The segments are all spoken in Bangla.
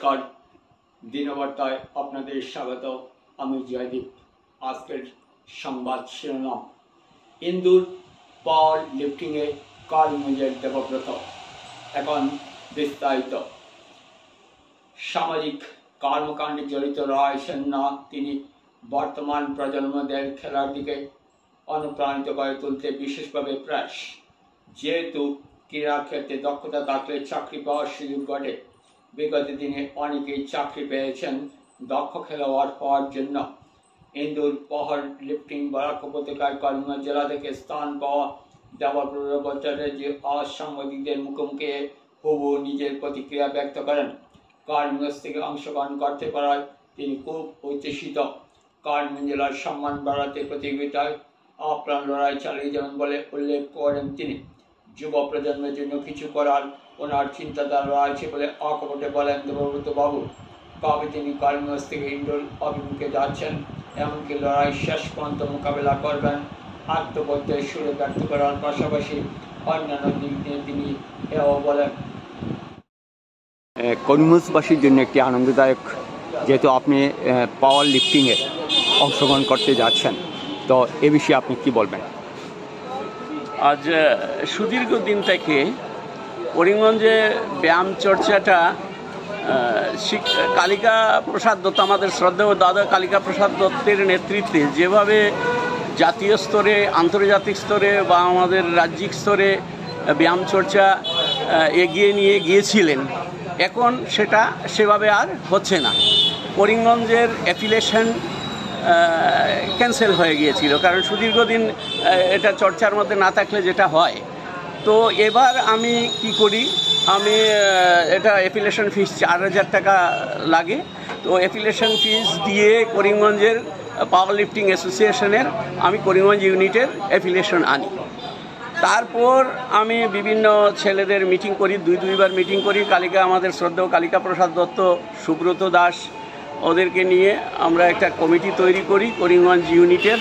নমস্কার, দিনবার্তায় আপনাদের স্বাগত। আমি জয়দীপ। আজকের সংবাদ শিরোনাম: ইন্দুর পাওয়ার লিফটিংয়ে করিমগঞ্জের দেবব্রত। এখন বিস্তারিত। সামাজিক কর্মকাণ্ডে জড়িত রয়েছেন না তিনি, বর্তমান প্রজন্মদের খেলার দিকে অনুপ্রাণিত করে তুলতে বিশেষভাবে প্রয়াস। যেহেতু ক্রীড়া ক্ষেত্রে দক্ষতা থাকলে চাকরি পাওয়ার সুযোগ ঘটে, বিগত দিনে অনেকেই চাকরি পেয়েছেন দক্ষ খেলোয়াড় হওয়ার জন্য। ইন্দুর পাওয়ার লিফটিং বরাক উপত্যকার করিমগঞ্জ জেলা থেকে স্থান পাওয়া দেবব্রত ভট্টাচার্য আজ সাংবাদিকদের মুখোমুখি হুবহু নিজের প্রতিক্রিয়া ব্যক্ত করেন। করিমগঞ্জ থেকে অংশগ্রহণ করতে পারায় তিনি খুব উচ্ছ্বসিত। করিমগঞ্জ জেলার সম্মান বাড়াতে প্রতিযোগিতায় আপ্রাণ লড়াই চালিয়ে যাবেন বলে উল্লেখ করেন তিনি। যুব প্রজন্মের জন্য কিছু করার ওনার চিন্তাধারা রয়েছে বলে অকপটে বলেন দেবব্রত বাবু। কবে তিনি করিমগঞ্জ থেকে ইন্দোর অভিমুখে যাচ্ছেন, এমনকি লড়াই শেষ পর্যন্ত মোকাবেলা করবেন আত্মবোধের সুরে ব্যক্ত করার পাশাপাশি অন্যান্য দিক নিয়ে তিনি এও বলেন। করিমগঞ্জবাসীর জন্য একটি আনন্দদায়ক, যেহেতু আপনি পাওয়ার লিফটিংয়ে অংশগ্রহণ করতে যাচ্ছেন, তো এ বিষয়ে আপনি কি বলবেন? আজ সুদীর্ঘ দিন থেকে করিমগঞ্জে ব্যায়াম চর্চাটা কালিকা প্রসাদ দত্ত, আমাদের শ্রদ্ধেয় দাদা কালিকা প্রসাদ দত্তের নেতৃত্বে যেভাবে জাতীয় স্তরে, আন্তর্জাতিক স্তরে বা আমাদের রাজ্যিক স্তরে ব্যায়াম চর্চা এগিয়ে নিয়ে গিয়েছিলেন, এখন সেটা সেভাবে আর হচ্ছে না। করিমগঞ্জের অ্যাফিলিয়েশন ক্যান্সেল হয়ে গিয়েছিল, কারণ সুদীর্ঘদিন এটা চর্চার মধ্যে না থাকলে যেটা হয়। তো এবার আমি কি করি, আমি এটা অ্যাফিলিয়েশন ফিস 4000 টাকা লাগে, তো অ্যাফিলিয়েশন ফিস দিয়ে করিমগঞ্জের পাওয়ার লিফটিং অ্যাসোসিয়েশনের আমি করিমগঞ্জ ইউনিটের অ্যাফিলিয়েশন আনি। তারপর আমি বিভিন্ন ছেলেদের মিটিং করি, দুইবার মিটিং করি। আমাদের শ্রদ্ধেয় কালিকা প্রসাদ দত্ত, সুব্রত দাস, ওদেরকে নিয়ে আমরা একটা কমিটি তৈরি করি করিমগঞ্জ ইউনিটের।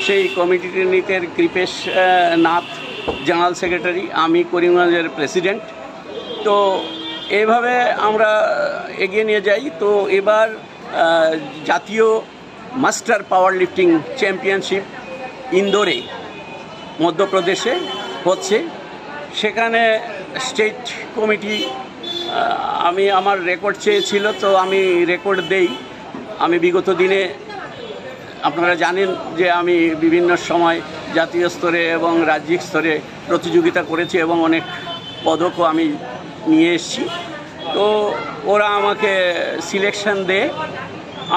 সেই কমিটির কৃপেশ নাথ জেনারেল সেক্রেটারি, আমি করিমগঞ্জের প্রেসিডেন্ট। তো এইভাবে আমরা এগিয়ে নিয়ে যাই। তো এবার জাতীয় মাস্টার পাওয়ার লিফটিং চ্যাম্পিয়নশিপ ইন্দোরে, মধ্যপ্রদেশে হচ্ছে। সেখানে স্টেট কমিটি, আমি আমার রেকর্ড চেয়েছিল, তো আমি রেকর্ড দেই। আমি বিগত দিনে আপনারা জানেন যে আমি বিভিন্ন সময় জাতীয় স্তরে এবং রাজ্যিক স্তরে প্রতিযোগিতা করেছি এবং অনেক পদকও আমি নিয়ে এসেছি। তো ওরা আমাকে সিলেকশন দেয়।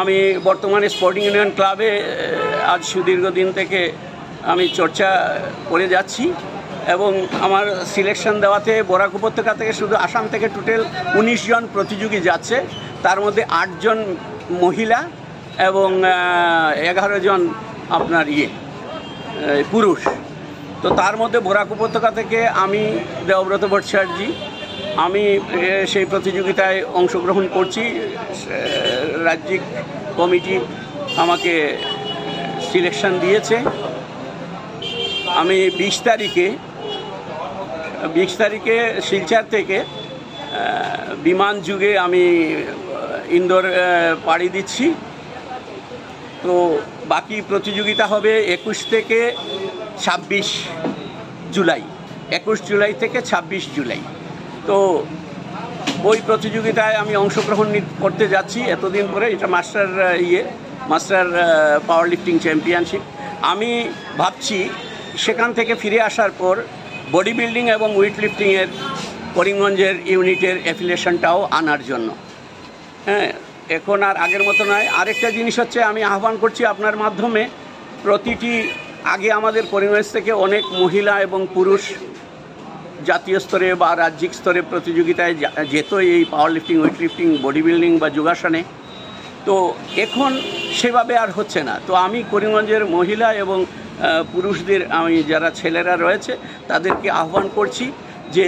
আমি বর্তমানে স্পোর্টিং ইউনিয়ন ক্লাবে আজ সুদীর্ঘ দিন থেকে আমি চর্চা করে যাচ্ছি এবং আমার সিলেকশন দেওয়াতে বরাক উপত্যকা থেকে, শুধু আসাম থেকে টোটাল 19 জন প্রতিযোগী যাচ্ছে। তার মধ্যে 8 জন মহিলা এবং 11 জন আপনার পুরুষ। তো তার মধ্যে বরাক উপত্যকা থেকে আমি দেবব্রত ভট্টাচার্য, আমি সেই প্রতিযোগিতায় অংশগ্রহণ করছি। রাজ্যিক কমিটি আমাকে সিলেকশন দিয়েছে। আমি 20 তারিখে শিলচর থেকে বিমান যুগে আমি ইন্দোর পাড়ি দিচ্ছি। তো বাকি প্রতিযোগিতা হবে 21 থেকে 26 জুলাই, 21 জুলাই থেকে 26 জুলাই। তো ওই প্রতিযোগিতায় আমি অংশগ্রহণ করতে যাচ্ছি এতদিন পরে। এটা মাস্টার পাওয়ার লিফটিং চ্যাম্পিয়নশিপ। আমি ভাবছি সেখান থেকে ফিরে আসার পর বডি বিল্ডিং এবং ওয়েট লিফটিংয়ের করিমগঞ্জের ইউনিটের অ্যাফিলিয়েশনটাও আনার জন্য। হ্যাঁ, এখন আর আগের মতো নয়। আরেকটা জিনিস হচ্ছে, আমি আহ্বান করছি আপনার মাধ্যমে, আগে আমাদের করিমগঞ্জ থেকে অনেক মহিলা এবং পুরুষ জাতীয় স্তরে বা রাজ্যিক স্তরে প্রতিযোগিতায় যেত এই পাওয়ার lifting, weight lifting, body building বা যোগাসনে। তো এখন সেভাবে আর হচ্ছে না। তো আমি করিমগঞ্জের মহিলা এবং পুরুষদের, আমি যারা ছেলেরা রয়েছে তাদেরকে আহ্বান করছি যে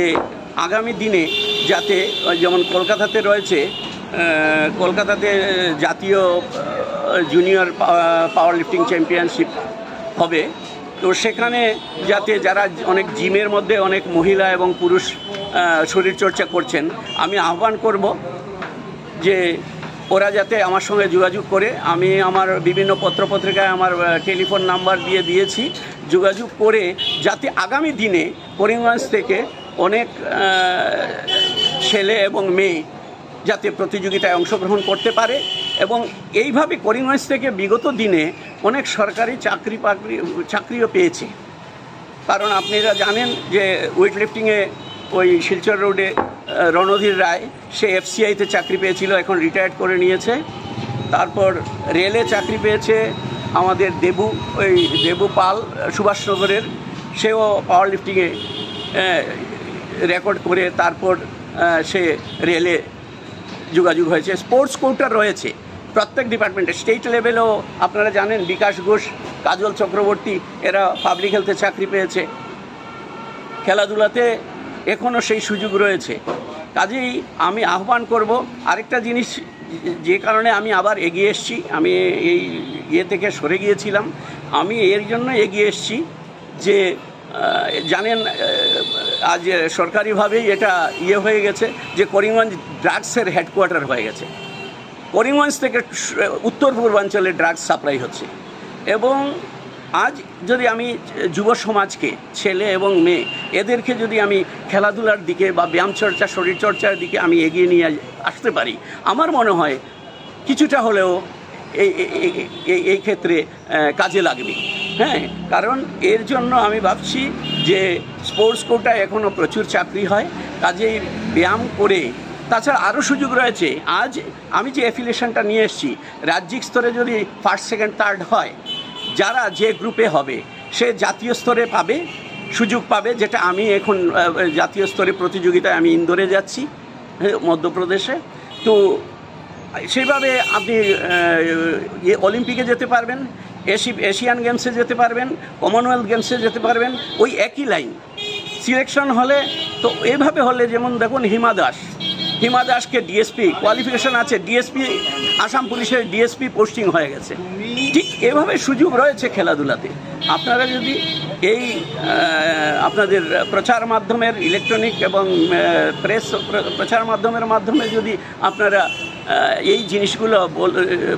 আগামী দিনে যাতে, যেমন কলকাতাতে রয়েছে, কলকাতাতে জাতীয় জুনিয়র পাওয়ার লিফটিং চ্যাম্পিয়নশিপ হবে। তো সেখানে যাতে যারা অনেক জিমের মধ্যে অনেক মহিলা এবং পুরুষ শরীরচর্চা করছেন, আমি আহ্বান করব যে ওরা যাতে আমার সঙ্গে যোগাযোগ করে, আমি আমার বিভিন্ন পত্রপত্রিকায় আমার টেলিফোন নাম্বার দিয়েছি, যোগাযোগ করে যাতে আগামী দিনে করিমগঞ্জ থেকে অনেক ছেলে এবং মেয়ে যাতে প্রতিযোগিতায় অংশগ্রহণ করতে পারে। এবং এইভাবে করিমগঞ্জ থেকে বিগত দিনে অনেক সরকারি চাকরিও পেয়েছে। কারণ আপনারা জানেন যে ওয়েট লিফটিংয়ে ওই শিলচর রোডে রণধীর রায়, সে এফসিআইতে চাকরি পেয়েছিল, এখন রিটায়ার্ড করে নিয়েছে। তারপর রেলে চাকরি পেয়েছে আমাদের দেবু পাল সুভাষনগরের, সেও পাওয়ার লিফটিংয়ে রেকর্ড করে তারপর সে রেলে যোগাযোগ হয়েছে। স্পোর্টস কোটা রয়েছে প্রত্যেক ডিপার্টমেন্টে, স্টেট লেভেলেও আপনারা জানেন বিকাশ ঘোষ, কাজল চক্রবর্তী, এরা পাবলিক হেলথে চাকরি পেয়েছে। খেলাধুলাতে এখনও সেই সুযোগ রয়েছে। কাজেই আমি আহ্বান করব, আরেকটা জিনিস যে কারণে আমি আবার এগিয়ে এসেছি, আমি এই থেকে সরে গিয়েছিলাম, আমি এর জন্য এগিয়ে এসেছি যে জানেন আজ সরকারিভাবেই এটা হয়ে গেছে যে করিমগঞ্জ ড্রাগসের হেডকোয়ার্টার হয়ে গেছে। করিমগঞ্জ থেকে উত্তর পূর্বাঞ্চলে ড্রাগস সাপ্লাই হচ্ছে। এবং আজ যদি আমি যুব সমাজকে, ছেলে এবং মেয়ে, এদেরকে যদি আমি খেলাধুলার দিকে বা ব্যায়ামচর্চা, শরীরচর্চার দিকে আমি এগিয়ে নিয়ে আসতে পারি, আমার মনে হয় কিছুটা হলেও এই ক্ষেত্রে কাজে লাগবে। হ্যাঁ, কারণ এর জন্য আমি ভাবছি যে স্পোর্টস কোটায় এখনও প্রচুর চাকরি হয়, কাজেই ব্যায়াম করে, তাছাড়া আরও সুযোগ রয়েছে। আজ আমি যে অ্যাফিলিয়েশনটা নিয়ে এসেছি, রাজ্যিক স্তরে যদি ফার্স্ট, সেকেন্ড, থার্ড হয়, যারা যে গ্রুপে হবে সে জাতীয় স্তরে পাবে, সুযোগ পাবে। যেটা আমি এখন জাতীয় স্তরে প্রতিযোগিতায় আমি ইন্দোরে যাচ্ছি, মধ্যপ্রদেশে। তো সেইভাবে আপনি অলিম্পিকে যেতে পারবেন, এশিয়ান গেমসে যেতে পারবেন, কমনওয়েলথ গেমসে যেতে পারবেন, ওই একই লাইন। সিলেকশন হলে তো এভাবে হলে, যেমন দেখুন হিমা দাসকে ডিএসপি কোয়ালিফিকেশন আছে, ডিএসপি আসাম পুলিশের ডিএসপি পোস্টিং হয়ে গেছে। ঠিক এভাবে সুযোগ রয়েছে খেলাধুলাতে। আপনারা যদি এই আপনাদের প্রচার মাধ্যমের, ইলেকট্রনিক এবং প্রেস প্রচার মাধ্যমে যদি আপনারা এই জিনিসগুলো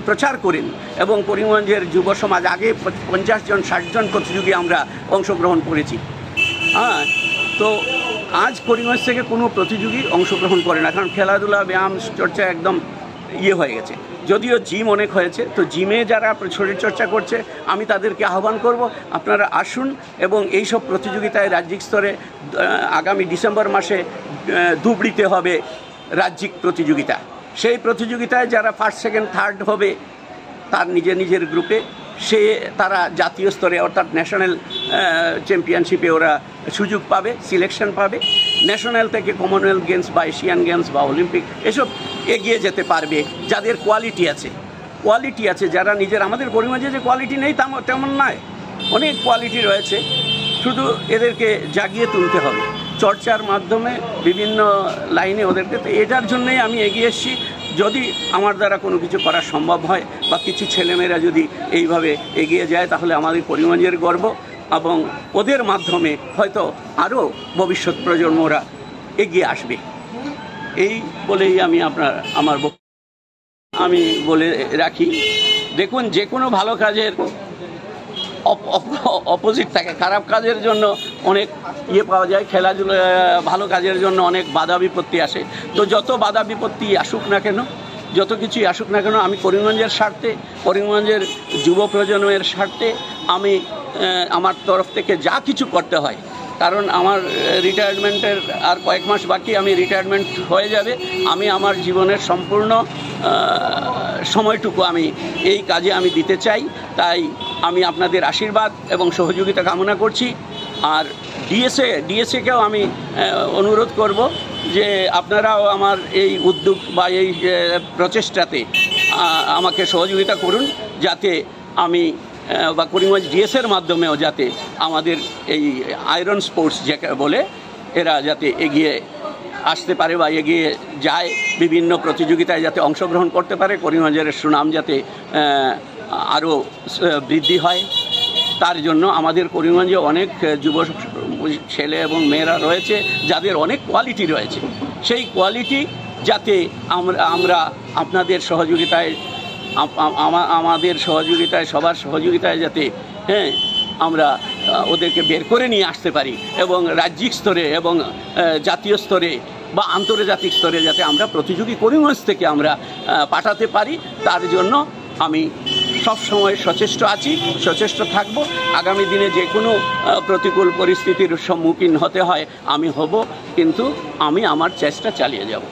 প্রচার করেন, এবং করিমগঞ্জের যুব সমাজ, আগে 50 জন 60 জন প্রতিযোগী আমরা অংশগ্রহণ করেছি। হ্যাঁ, তো আজ করিমগঞ্জ থেকে কোনো প্রতিযোগী অংশগ্রহণ করে না, কারণ খেলাধুলা, ব্যায়াম চর্চা একদম হয়ে গেছে। যদিও জিম অনেক হয়েছে, তো জিমে যারা শরীরচর্চা করছে আমি তাদেরকে আহ্বান করব, আপনারা আসুন এবং এইসব প্রতিযোগিতায় রাজ্যিক স্তরে আগামী ডিসেম্বর মাসে ধুবড়িতে হবে রাজ্যিক প্রতিযোগিতা। সেই প্রতিযোগিতায় যারা ফার্স্ট, সেকেন্ড, থার্ড হবে তার নিজের গ্রুপে, তারা জাতীয় স্তরে অর্থাৎ ন্যাশনাল চ্যাম্পিয়নশিপে ওরা সুযোগ পাবে, সিলেকশন পাবে। ন্যাশনাল থেকে কমনওয়েলথ গেমস বা এশিয়ান গেমস বা অলিম্পিক এসব এগিয়ে যেতে পারবে যাদের কোয়ালিটি আছে, যারা আমাদের করিমগঞ্জে যে কোয়ালিটি নেই তেমন নয়, অনেক কোয়ালিটি রয়েছে, শুধু এদেরকে জাগিয়ে তুলতে হবে চর্চার মাধ্যমে, বিভিন্ন লাইনে ওদেরকে। তো এটার জন্যই আমি এগিয়ে এসেছি। যদি আমার দ্বারা কোনো কিছু করা সম্ভব হয় বা কিছু ছেলেমেয়েরা যদি এইভাবে এগিয়ে যায়, তাহলে আমাদের করিমগঞ্জের গর্ব, এবং ওদের মাধ্যমে হয়তো আরও ভবিষ্যৎ প্রজন্মরা এগিয়ে আসবে। এই বলেই আমি আমার আমি বলে রাখি, দেখুন, যে কোনো ভালো কাজের অপোজিট থাকে। খারাপ কাজের জন্য অনেক পাওয়া যায়, খেলাধুলা ভালো কাজের জন্য অনেক বাধা বিপত্তি আসে। তো যত বাধা বিপত্তি আসুক না কেন, যত কিছুই আসুক না কেন, আমি করিমগঞ্জের স্বার্থে, করিমগঞ্জের যুব প্রজন্মের স্বার্থে আমি আমার তরফ থেকে যা কিছু করতে হয়, কারণ আমার রিটায়ারমেন্টের আর কয়েক মাস বাকি, আমি রিটায়ারমেন্ট হয়ে যাবে, আমি আমার জীবনের সম্পূর্ণ সময়টুকু আমি এই কাজে আমি দিতে চাই। তাই আমি আপনাদের আশীর্বাদ এবং সহযোগিতা কামনা করছি। আর ডিএসএকেও আমি অনুরোধ করব যে আপনারাও আমার এই উদ্যোগ বা এই প্রচেষ্টাতে আমাকে সহযোগিতা করুন, যাতে আমি বা করিমগঞ্জ ডিএসের মাধ্যমেও যাতে আমাদের এই আয়রন স্পোর্টস যাকে বলে, এরা যাতে এগিয়ে আসতে পারে বা এগিয়ে যায়, বিভিন্ন প্রতিযোগিতায় যাতে অংশগ্রহণ করতে পারে, করিমগঞ্জের সুনাম যাতে আরও বৃদ্ধি হয়। তার জন্য আমাদের করিমগঞ্জে অনেক যুব ছেলে এবং মেয়েরা রয়েছে যাদের অনেক কোয়ালিটি রয়েছে। সেই কোয়ালিটি যাতে আমরা আপনাদের সহযোগিতায় আমাদের সহযোগিতায় সবার সহযোগিতায় যাতে আমরা ওদেরকে বের করে নিয়ে আসতে পারি এবং রাজ্যিক স্তরে এবং জাতীয় স্তরে বা আন্তর্জাতিক স্তরে যাতে আমরা প্রতিযোগী করিমগঞ্জ থেকে আমরা পাঠাতে পারি, তার জন্য আমি সবসময় সচেষ্ট থাকব। আগামী দিনে যে কোনো প্রতিকূল পরিস্থিতির সম্মুখীন হতে হয় আমি হব, কিন্তু আমি আমার চেষ্টা চালিয়ে যাব।